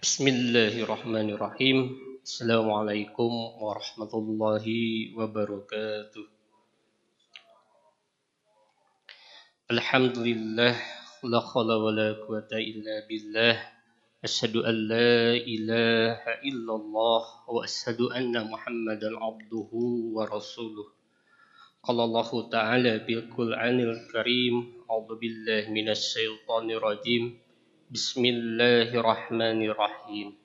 Bismillahirrahmanirrahim. Assalamualaikum warahmatullahi wabarakatuh. Alhamdulillah, la khala wa la quwata illa billah. Asyhadu an la ilaha illallah wa asyhadu anna Muhammadan abduhu wa rasuluh. Qala Allah Ta'ala bil Qur'anil Karim, a'udzu billahi minasy syaithanir rajim. Bismillahirrahmanirrahim.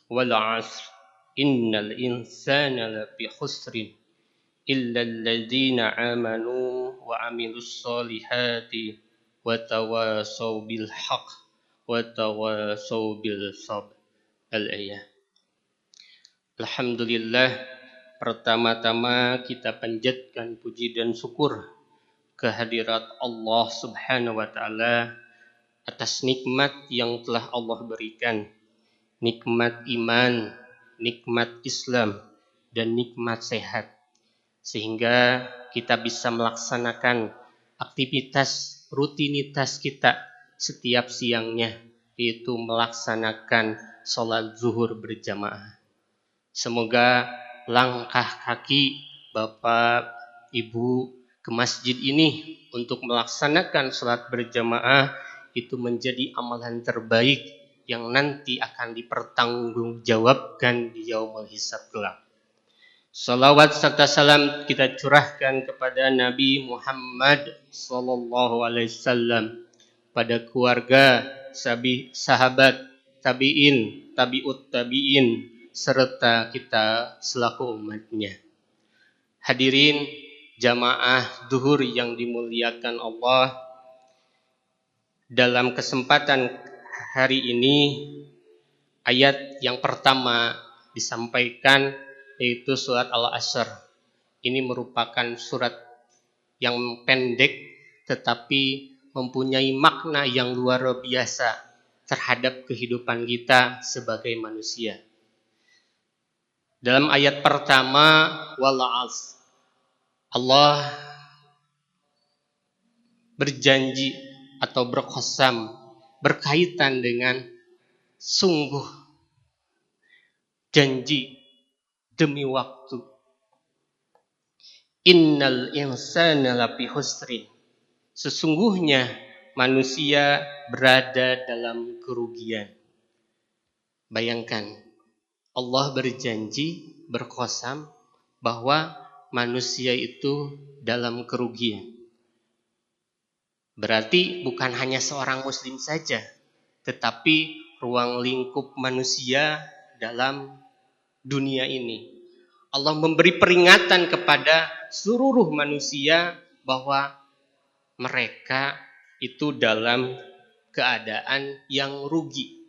Wal 'asr innal insana lafi khusrin illa alladziina aamanu wa 'amilus solihati wa tawasaw bil haqq wa tawasaw bil sabr. Al-ayah. Alhamdulillah, pertama-tama kita panjatkan puji dan syukur kehadirat Allah Subhanahu wa taala atas nikmat yang telah Allah berikan. Nikmat iman, nikmat Islam, dan nikmat sehat. Sehingga kita bisa melaksanakan aktivitas rutinitas kita setiap siangnya, yaitu melaksanakan sholat zuhur berjamaah. Semoga langkah kaki Bapak, Ibu ke masjid ini untuk melaksanakan sholat berjamaah itu menjadi amalan terbaik yang nanti akan dipertanggungjawabkan di yaumul hisab kelak. Salawat serta salam kita curahkan kepada Nabi Muhammad sallallahu alaihi wasallam, pada keluarga, sahabat, tabi'in, tabi'ut tabi'in, serta kita selaku umatnya. Hadirin jamaah zuhur yang dimuliakan Allah, dalam kesempatan hari ini ayat yang pertama disampaikan yaitu surat Al-Asr. Ini merupakan surat yang pendek tetapi mempunyai makna yang luar biasa terhadap kehidupan kita sebagai manusia. Dalam ayat pertama, wal 'asr, Allah berjanji atau berqasam berkaitan dengan sungguh, janji demi waktu. Innal insana lafi khusrin. Sesungguhnya manusia berada dalam kerugian. Bayangkan, Allah berjanji, berqasam bahwa manusia itu dalam kerugian. Berarti bukan hanya seorang muslim saja, tetapi ruang lingkup manusia dalam dunia ini. Allah memberi peringatan kepada seluruh manusia bahwa mereka itu dalam keadaan yang rugi.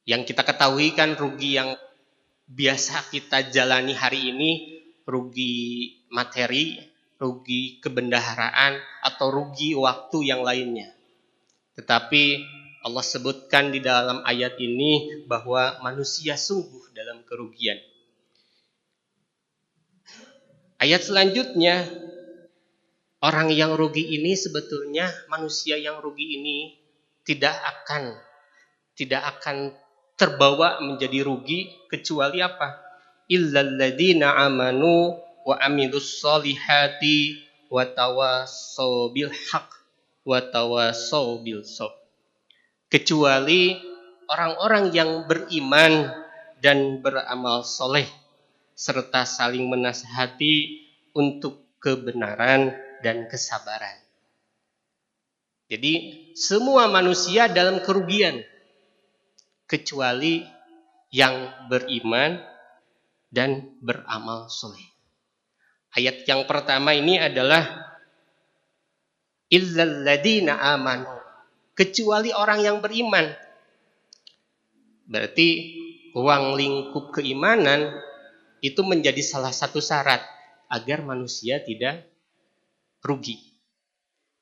Yang kita ketahui kan rugi yang biasa kita jalani hari ini, rugi materi, rugi kebendaharaan, atau rugi waktu yang lainnya. Tetapi Allah sebutkan di dalam ayat ini bahwa manusia sungguh dalam kerugian. Ayat selanjutnya, orang yang rugi ini sebetulnya, manusia yang rugi ini tidak akan terbawa menjadi rugi kecuali apa? Illal ladzina amanu wa amilus solihati wa tawasaw bil haqq wa tawasaw bil sabr. Kecuali orang-orang yang beriman dan beramal soleh serta saling menasihati untuk kebenaran dan kesabaran. Jadi semua manusia dalam kerugian kecuali yang beriman dan beramal soleh. Ayat yang pertama ini adalah illal ladzina amanu, kecuali orang yang beriman. Berarti ruang lingkup keimanan itu menjadi salah satu syarat agar manusia tidak rugi.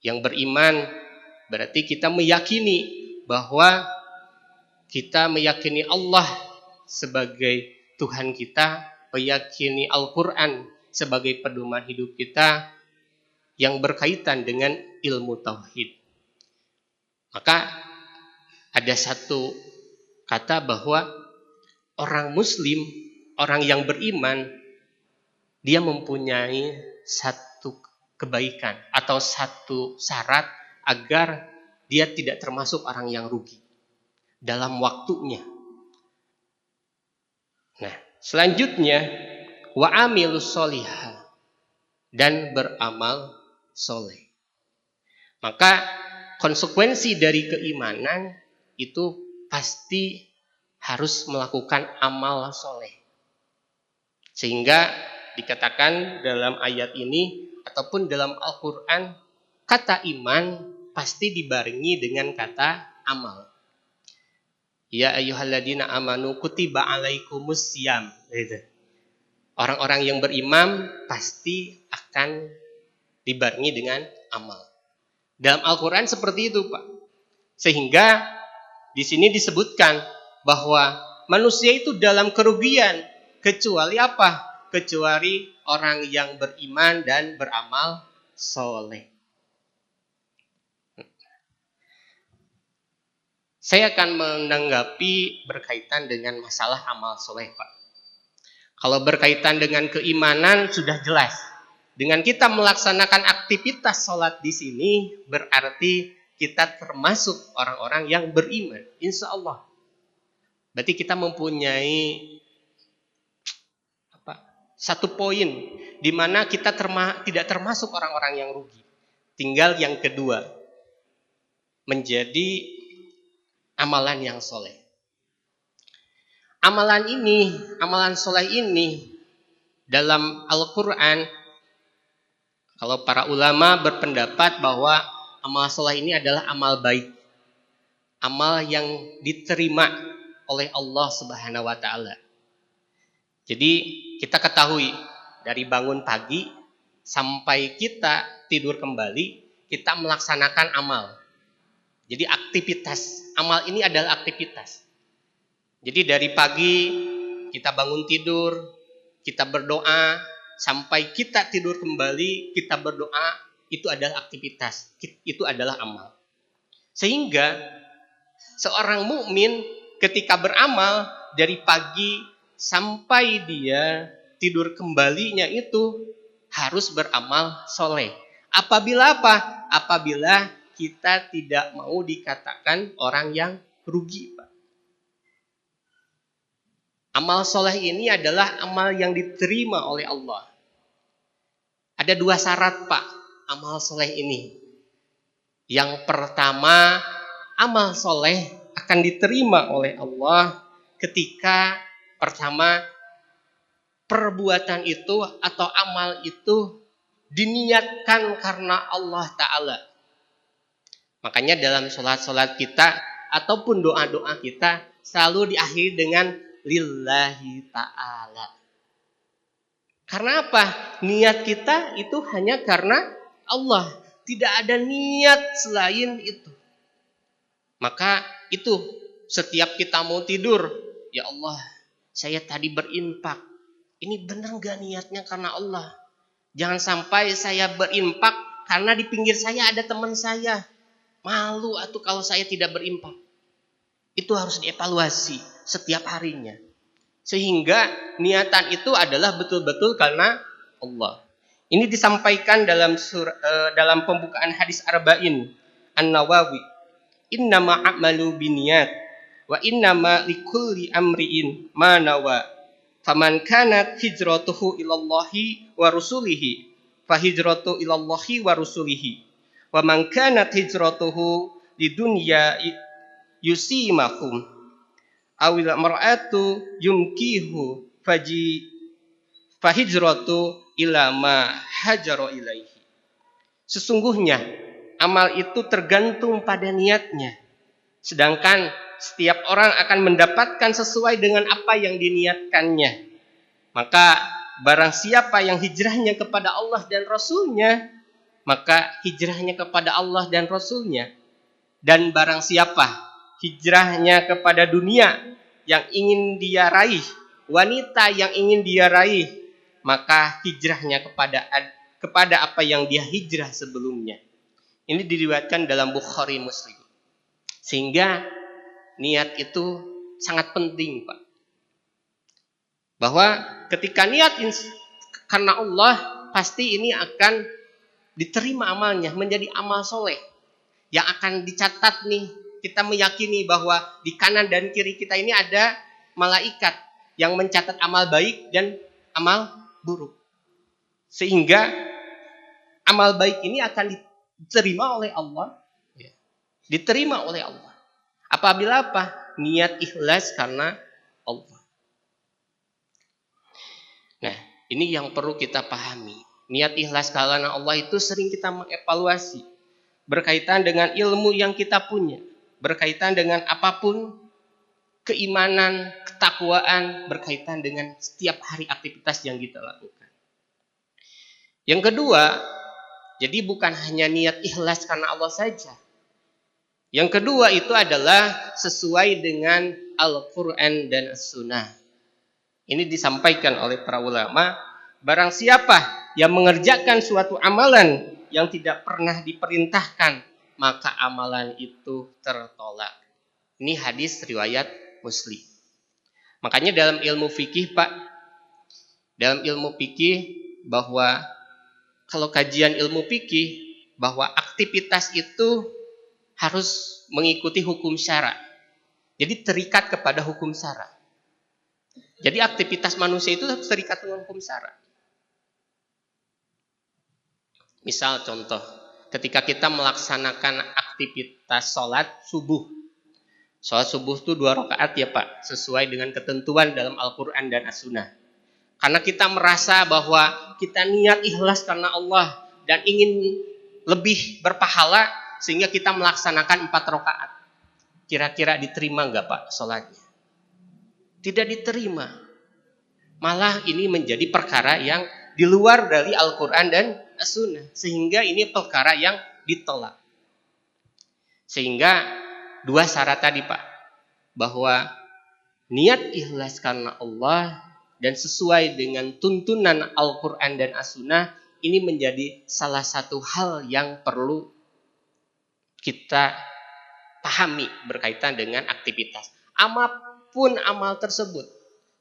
Yang beriman berarti kita meyakini bahwa kita meyakini Allah sebagai Tuhan kita, meyakini Al-Quran sebagai pedoman hidup kita yang berkaitan dengan ilmu tauhid. Maka ada satu kata bahwa orang muslim, orang yang beriman, dia mempunyai satu kebaikan atau satu syarat agar dia tidak termasuk orang yang rugi dalam waktunya. Nah, selanjutnya wa amilus solihah, dan beramal soleh. Maka konsekuensi dari keimanan itu pasti harus melakukan amal soleh. Sehingga dikatakan dalam ayat ini ataupun dalam Al-Quran, kata iman pasti dibarengi dengan kata amal. Ya ayyuhalladzina amanu kutiba alaikumus syiyam. Orang-orang yang beriman pasti akan dibarengi dengan amal. Dalam Al-Quran seperti itu, Pak. Sehingga di sini disebutkan bahwa manusia itu dalam kerugian kecuali apa? Kecuali orang yang beriman dan beramal soleh. Saya akan menanggapi berkaitan dengan masalah amal soleh, Pak. Kalau berkaitan dengan keimanan sudah jelas. Dengan kita melaksanakan aktivitas sholat di sini berarti kita termasuk orang-orang yang beriman, insya Allah. Berarti kita mempunyai satu poin di mana kita tidak termasuk orang-orang yang rugi. Tinggal yang kedua, menjadi amalan yang soleh. Amalan soleh ini dalam Al-Quran, kalau para ulama berpendapat bahwa amal soleh ini adalah amal baik, amal yang diterima oleh Allah Subhanahu wa Ta'ala. Jadi kita ketahui dari bangun pagi sampai kita tidur kembali, kita melaksanakan amal. Jadi aktivitas, amal ini adalah aktivitas. Jadi dari pagi kita bangun tidur, kita berdoa, sampai kita tidur kembali, kita berdoa, itu adalah aktivitas, itu adalah amal. Sehingga seorang mukmin ketika beramal dari pagi sampai dia tidur kembalinya itu harus beramal soleh. Apabila apa? Apabila kita tidak mau dikatakan orang yang rugi, Pak. Amal soleh ini adalah amal yang diterima oleh Allah. Ada dua syarat, Pak, amal soleh ini. Yang pertama, amal soleh akan diterima oleh Allah ketika pertama perbuatan itu atau amal itu diniatkan karena Allah Ta'ala. Makanya dalam sholat-sholat kita ataupun doa-doa kita selalu diakhiri dengan lillahi ta'ala. Karena apa? Niat kita itu hanya karena Allah. Tidak ada niat selain itu. Maka itu setiap kita mau tidur, ya Allah, saya tadi berinfak. Ini benar gak niatnya karena Allah? Jangan sampai saya berinfak karena di pinggir saya ada teman saya. Malu atuh kalau saya tidak berinfak. Itu harus dievaluasi setiap harinya. Sehingga niatan itu adalah betul-betul karena Allah. Ini disampaikan dalam pembukaan hadis Arba'in An-Nawawi. Innama a'malu biniyat wa innama likulli amri'in ma nawa. Faman kanat hijratuhu ilallahi wa rusulihi fa hijratu ilallahi wa rusulihi. Wa man kanat hijratuhu lidunya yusimakum awil mar'atu yumkihu fahijratu ila ma hajara ilaihi. Sesungguhnya amal itu tergantung pada niatnya. Sedangkan setiap orang akan mendapatkan sesuai dengan apa yang diniatkannya. Maka barang siapa yang hijrahnya kepada Allah dan Rasulnya, maka hijrahnya kepada Allah dan Rasulnya. Dan barang siapa hijrahnya kepada dunia yang ingin dia raih, wanita yang ingin dia raih, maka hijrahnya kepada apa yang dia hijrah sebelumnya. Ini diriwayatkan dalam Bukhari Muslim. Sehingga niat itu sangat penting, Pak. Bahwa ketika niat karena Allah, pasti ini akan diterima amalnya, menjadi amal soleh. Yang akan dicatat nih, kita meyakini bahwa di kanan dan kiri kita ini ada malaikat yang mencatat amal baik dan amal buruk. Sehingga amal baik ini akan diterima oleh Allah. Diterima oleh Allah. Apabila apa? Niat ikhlas karena Allah. Nah, ini yang perlu kita pahami. Niat ikhlas karena Allah itu sering kita mengevaluasi. Berkaitan dengan ilmu yang kita punya. Berkaitan dengan apapun keimanan, ketakwaan, berkaitan dengan setiap hari aktivitas yang kita lakukan. Yang kedua, jadi bukan hanya niat ikhlas karena Allah saja. Yang kedua itu adalah sesuai dengan Al-Quran dan As-Sunnah. Ini disampaikan oleh para ulama, barang siapa yang mengerjakan suatu amalan yang tidak pernah diperintahkan, maka amalan itu tertolak. Ini hadis riwayat Muslim. Makanya dalam ilmu fikih, Pak, dalam ilmu fikih bahwa kalau kajian ilmu fikih bahwa aktivitas itu harus mengikuti hukum syara. Jadi terikat kepada hukum syara. Jadi aktivitas manusia itu terikat dengan hukum syara. Misal contoh, ketika kita melaksanakan aktivitas sholat subuh. Sholat subuh itu 2 rakaat ya Pak, sesuai dengan ketentuan dalam Al-Quran dan As-Sunnah. Karena kita merasa bahwa kita niat ikhlas karena Allah dan ingin lebih berpahala, sehingga kita melaksanakan 4 rakaat. Kira-kira diterima enggak Pak sholatnya? Tidak diterima. Malah ini menjadi perkara yang di luar dari Al-Quran dan As-Sunnah. Sehingga ini perkara yang ditolak. Sehingga 2 syarat tadi Pak. Bahwa niat ikhlas karena Allah dan sesuai dengan tuntunan Al-Quran dan As-Sunnah, ini menjadi salah satu hal yang perlu kita pahami berkaitan dengan aktivitas. Apapun amal tersebut.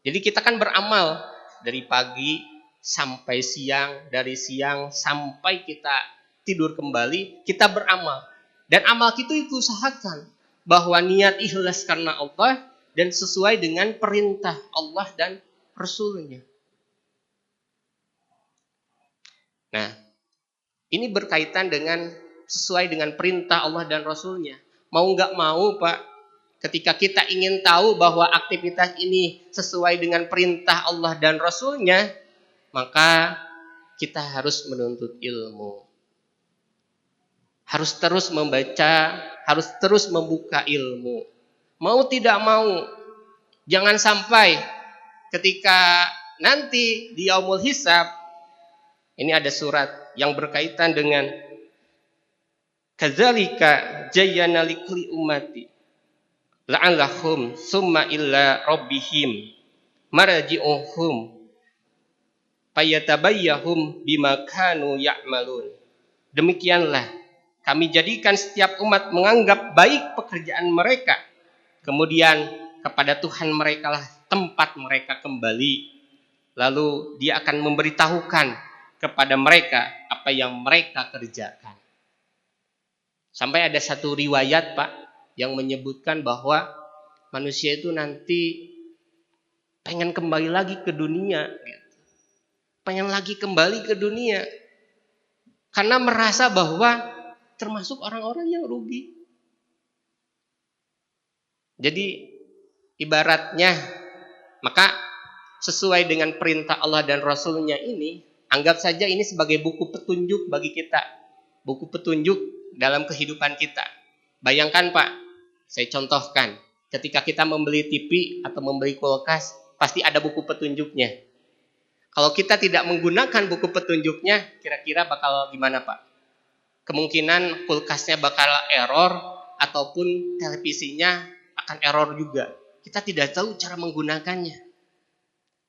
Jadi kita kan beramal dari pagi sampai siang, dari siang sampai kita tidur kembali, kita beramal. Dan amal kita itu usahakan bahwa niat ikhlas karena Allah dan sesuai dengan perintah Allah dan Rasulnya. Nah, ini berkaitan dengan sesuai dengan perintah Allah dan Rasulnya. Mau nggak mau Pak, ketika kita ingin tahu bahwa aktivitas ini sesuai dengan perintah Allah dan Rasulnya, maka kita harus menuntut ilmu. Harus terus membaca, harus terus membuka ilmu. Mau tidak mau, jangan sampai ketika nanti di Yaumul Hisab, ini ada surat yang berkaitan dengan kadzalika jayyana likulli ummati la'allahum summa illa rabbihim marji'uhum fayatabayyahum bima kanu ya'malun. Demikianlah kami jadikan setiap umat menganggap baik pekerjaan mereka, kemudian kepada Tuhan mereka lah tempat mereka kembali, lalu Dia akan memberitahukan kepada mereka apa yang mereka kerjakan. Sampai ada satu riwayat Pak yang menyebutkan bahwa manusia itu nanti pengen kembali lagi ke dunia, pengen lagi kembali ke dunia, karena merasa bahwa termasuk orang-orang yang rugi. Jadi ibaratnya, maka sesuai dengan perintah Allah dan Rasulnya ini, anggap saja ini sebagai buku petunjuk bagi kita, buku petunjuk dalam kehidupan kita. Bayangkan Pak, saya contohkan, ketika kita membeli TV atau membeli kulkas, pasti ada buku petunjuknya. Kalau kita tidak menggunakan buku petunjuknya, kira-kira bakal gimana Pak? Kemungkinan kulkasnya bakal error, ataupun televisinya akan error juga. Kita tidak tahu cara menggunakannya.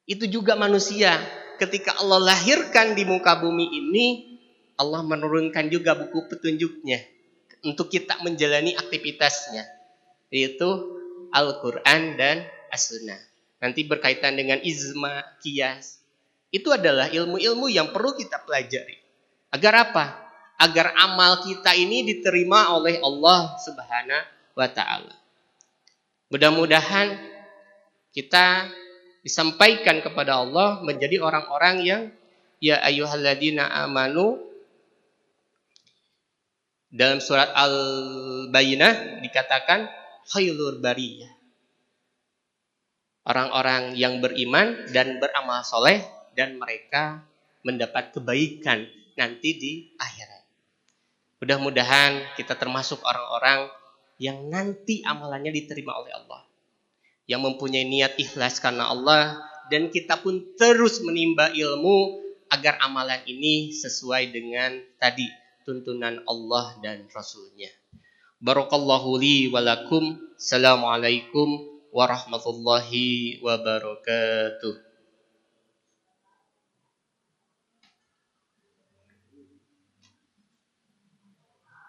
Itu juga manusia. Ketika Allah lahirkan di muka bumi ini, Allah menurunkan juga buku petunjuknya untuk kita menjalani aktivitasnya, yaitu Al-Quran dan As-Sunnah. Nanti berkaitan dengan ijma, qiyas. Itu adalah ilmu-ilmu yang perlu kita pelajari. Agar apa? Agar amal kita ini diterima oleh Allah Subhanahu wa Ta'ala. Mudah-mudahan kita disampaikan kepada Allah menjadi orang-orang yang ya ayyuhalladzina amanu, dalam surat Al-Bayyinah dikatakan khairul bariyah. Orang-orang yang beriman dan beramal soleh dan mereka mendapat kebaikan nanti di akhirat. Mudah-mudahan kita termasuk orang-orang yang nanti amalannya diterima oleh Allah. Yang mempunyai niat ikhlas karena Allah. Dan kita pun terus menimba ilmu agar amalan ini sesuai dengan tadi tuntunan Allah dan Rasulnya. Barakallahu li walakum. Assalamualaikum warahmatullahi wabarakatuh.